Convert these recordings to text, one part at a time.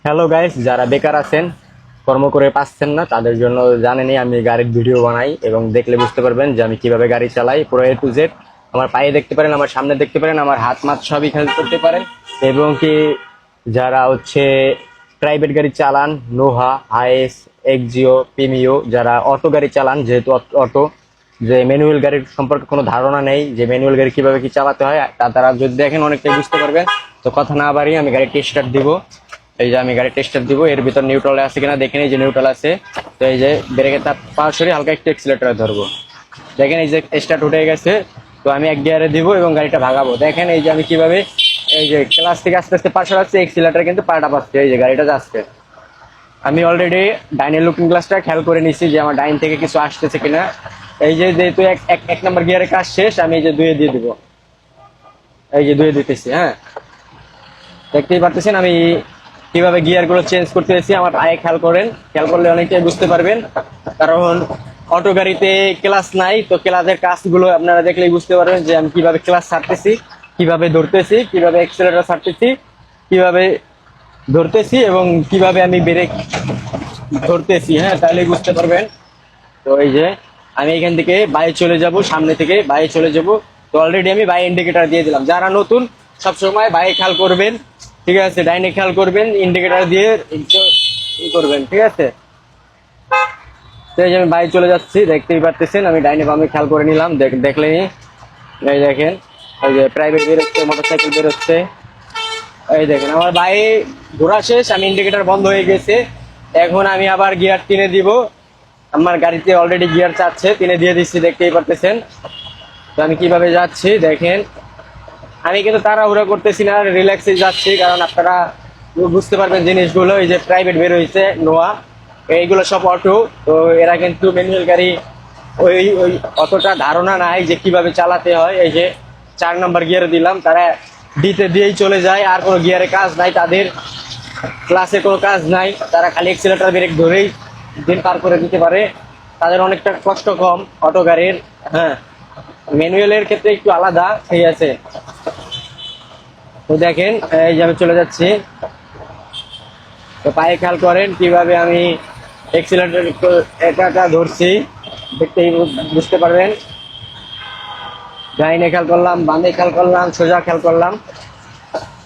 Hello guys, যারা বেকার আছেন, কর্ম করে পাচ্ছেন না, তাদের জন্য জানেনই আমি গাড়ির ভিডিও বানাই এবং দেখলে বুঝতে পারবেন যে আমি কিভাবে গাড়ি চালাই পুরো A to Z। আমার পায়ে দেখতে পারেন, আমার সামনে দেখতে পারেন, আমার হাত মাত সবই খেয়াল করতে পারেন। এবং কি যারা প্রাইভেট গাড়ি চালান, নোহা, আইএস, এক্সিও, প্রিমিও, যারা অটো গাড়ি চালান, যেহেতু অটো, যে ম্যানুয়াল গাড়ির সম্পর্কে কোনো ধারণা নেই যে ম্যানুয়াল গাড়ি কিভাবে কি চালাতে হয়, তারা যদি দেখেন অনেকটাই বুঝতে পারবেন। তো কথা না বাড়িয়ে আমি গাড়ি টেস্টার দিব। এই যে আমি গাড়ি টেস্টার দিব, এর ভিতর নিউট্রাল আছে কিনা দেখেন। এই যে নিউট্রাল আছে। তো এই যে ব্রেকে তার পা সরিয়ে হালকা একটু এক্সিলেটর ধরবো, দেখেন এই যে স্টার্ট উঠে গেছে। তো আমি এক গিয়ারে দিব এবং গাড়িটা ভাগাবো। দেখেন এই যে আমি কিভাবে এই যে ক্লাস থেকে আস্তে আস্তে পা সরাচ্ছি, এক্সিলেটর কিন্তু পাটা পাচ্ছে, এই যে গাড়িটা যাচ্ছে। আমি অলরেডি ডাইনের লুকিং গ্লাসটা খেয়াল করে নিচ্ছি যে আমার ডাইন থেকে কিছু আসতেছে কিনা। এই যে যেহেতু এক নম্বর গিয়ারের কাজ শেষ, আমি এই যে দুয়ে দিয়ে দিব। এই যে দুয়ে দিতেছি, হ্যাঁ দেখতেই পারতেছেন আমি কিভাবে গিয়ার গুলো চেঞ্জ করতেছি। আমার পায়ে খেয়াল করেন, খেয়াল করলে অনেকটাই বুঝতে পারবেন। কারণ অটো গাড়িতে ক্লাস নাই, তো ক্লাসের কাজগুলো আপনারা দেখলেই বুঝতে পারবেন যে আমি কিভাবে ক্লাস ছাড়তেছি, কিভাবে ধরতেছি, কিভাবে এক্সেলেটর ছাড়তেছি, কিভাবে ধরতেছি এবং কিভাবে আমি ব্রেক ধরতেছি। হ্যাঁ, তাহলেই বুঝতে পারবেন। তো এই যে আমি এখান থেকে বাইরে চলে যাব, সামনে থেকে বাইরে চলে যাব। তো অলরেডি আমি বাই ইন্ডিকেটর দিয়ে দিলাম। যারা নতুন সবসময় বাইরে খেয়াল করবেন, ঠিক আছে, ডাইনে খেয়াল করবেন, ইন্ডিকেটর দিয়ে করবেন, ঠিক আছে। তো এই যে আমি বাইরে চলে যাচ্ছি, দেখতেই পারতেছেন আমি ডাইনে বামে খেয়াল করে নিলাম। দেখলেনি, এই দেখেন ওই যে প্রাইভেট বেরোচ্ছে, মোটরসাইকেল বেরোচ্ছে। এই দেখেন আমার বাইরে ঘোরা শেষ, আমি ইন্ডিকেটর বন্ধ হয়ে গেছে। এখন আমি আবার গিয়ার টেনে দিব। আমার গাড়িতে অলরেডি গিয়ার চাচ্ছে, টেনে দিয়ে দিচ্ছি, দেখতেই পারতেছেন। তো আমি কিভাবে যাচ্ছি দেখেন। আমি কিন্তু তাড়াহুড়া করতেছি না, রিল্যাক্সে যাচ্ছি, কারণ আপনারা বুঝতে পারবেন জিনিসগুলো। এই যে প্রাইভেট বের হয়েছে, নোয়া, এইগুলো সব অটো। তো এরা কিন্তু ম্যানুয়াল গাড়ি ওই ওই অতটা ধারণা নাই যে কিভাবে চালাতে হয়। এই যে 4 নম্বর গিয়ারে দিলাম, তারা দিতে দিয়েই চলে যায়, আর কোনো গিয়ারে কাজ নাই তাদের, ক্লাসে কোনো কাজ নাই। তারা খালি এক্সিলেটর ব্রেক ধরেই দিন পার করে দিতে পারে, তাদের অনেকটা কষ্ট কম অটো গাড়ির। হ্যাঁ, ম্যানুয়ালের ক্ষেত্রে একটু আলাদা, ঠিক আছে। তো দেখেন এই যে আমি চলে যাচ্ছি। তো পায়ে খেয়াল করেন কিভাবে আমি এক্সিলেটর একা একা ধরছি, দেখতেই বুঝতে পারবেন। ডাইনে খেয়াল করলাম, বামে খেয়াল করলাম, সোজা খেয়াল করলাম।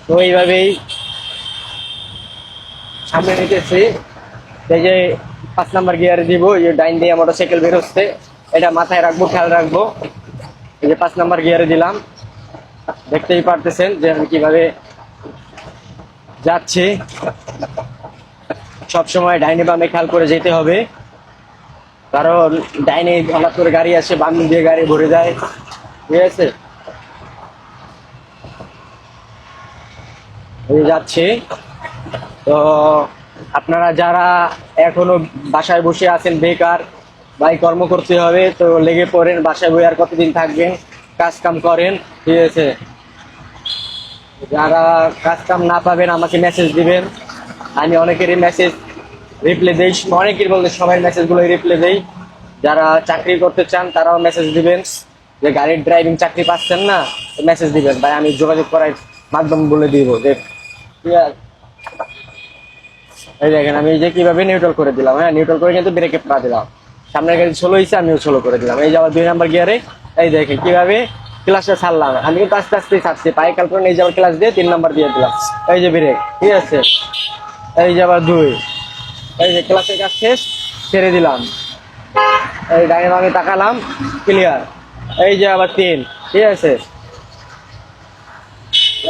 তো এইভাবেই সামনে নিতেছি। এই যে 5 নাম্বার গিয়ারে দিব, এই যে ডাইন দিয়ে মোটরসাইকেল বেরোচ্ছে, এটা মাথায় রাখবো, খেয়াল রাখবো। এই যে 5 নাম্বার গিয়ারে দিলাম, দেখতেই পারতেছেন যে আমি কিভাবে যাচ্ছি। সবসময় ডাইনে বামে খেয়াল করে যেতে হবে, কারণ ডাইনে হঠাৎ করে গাড়ি আসে, বাম দিয়ে গাড়ি ভরে যায়, ঠিক আছে। এই যাচ্ছি। তো আপনারা যারা এখনো বাসায় বসে আছেন বেকার, ভাই কর্ম করতে হবে, তো লেগে পড়েন। বাসায় বই আর কতদিন থাকবেন, কাজ কাম করেন, ঠিক আছে। যারা কাজ কাম না পাবেন আমাকে মেসেজ দিবেন, আমি অনেকেরই মেসেজ রিপ্লাই দেই, অনেকের বলতে সবাই মেসেজগুলো রিপ্লাই দেই। যারা চাকরি করতে চান তারাও মেসেজ দিবেন, যে গাড়ির ড্রাইভিং চাকরি পাচ্ছেন না, মেসেজ দিবেন ভাই, আমি যোগাযোগ করার মাধ্যম বলে দিব যে। এই দেখেন আমি যে কিভাবে নিউট্রাল করে দিলাম। হ্যাঁ, নিউট্রাল করে কিন্তু ব্রেকে পা দিলাম। সামনের গাড়ি স্লো হয়েছে, আমিও স্লো করে দিলাম। এই যে আবার 2 নাম্বার গিয়ারে, এই দেখেন কিভাবে ক্লাসটা ছাড়লাম। আমি কিন্তু আস্তে আস্তে ছাড়ছি, পায়ে কাল করে এই যে আবার ক্লাস দিয়ে 3 নাম্বার দিয়ে দিলাম। এই যে ব্রেক, ঠিক আছে। এই যে আবার 2, এই যে ক্লাসের কাজ শেষ, ছেড়ে দিলাম। এই ডাইনে বামে তাকালাম, ক্লিয়ার। এই যে আবার 3, ঠিক আছে।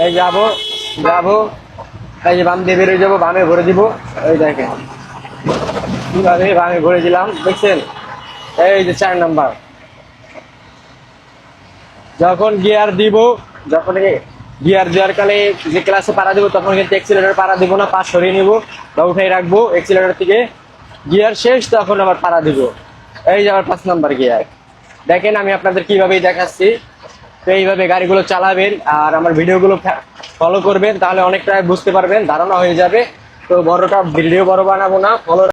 এই যাবো, এই যে বাম দিয়ে বেরোয় যাবো, বামে ভরে দিব। এই দেখেন কিভাবে বামে ভরে দিলাম, দেখছেন। এই যে 4 নাম্বার, যখন গিয়ার দিব, যখন গিয়ার দেওয়ার কালে যে ক্লাসে পাড়া দিব, তখন কিন্তু এক্সিলেটর পাড়া দিব না, পা সরিয়ে নিব বা উঠাই রাখবো। এক্সিলেটর থেকে গিয়ার শেষ, তখন আবার পাড়া দিব। এই যে আবার 5 নাম্বার গিয়ার। দেখেন আমি আপনাদের কিভাবেই দেখাচ্ছি। তো এইভাবে গাড়িগুলো চালাবেন আর আমার ভিডিওগুলো ফলো করবেন, তাহলে অনেকটা বুঝতে পারবেন, ধারণা হয়ে যাবে। তো ভিডিও বড় বানাবো না, ফলো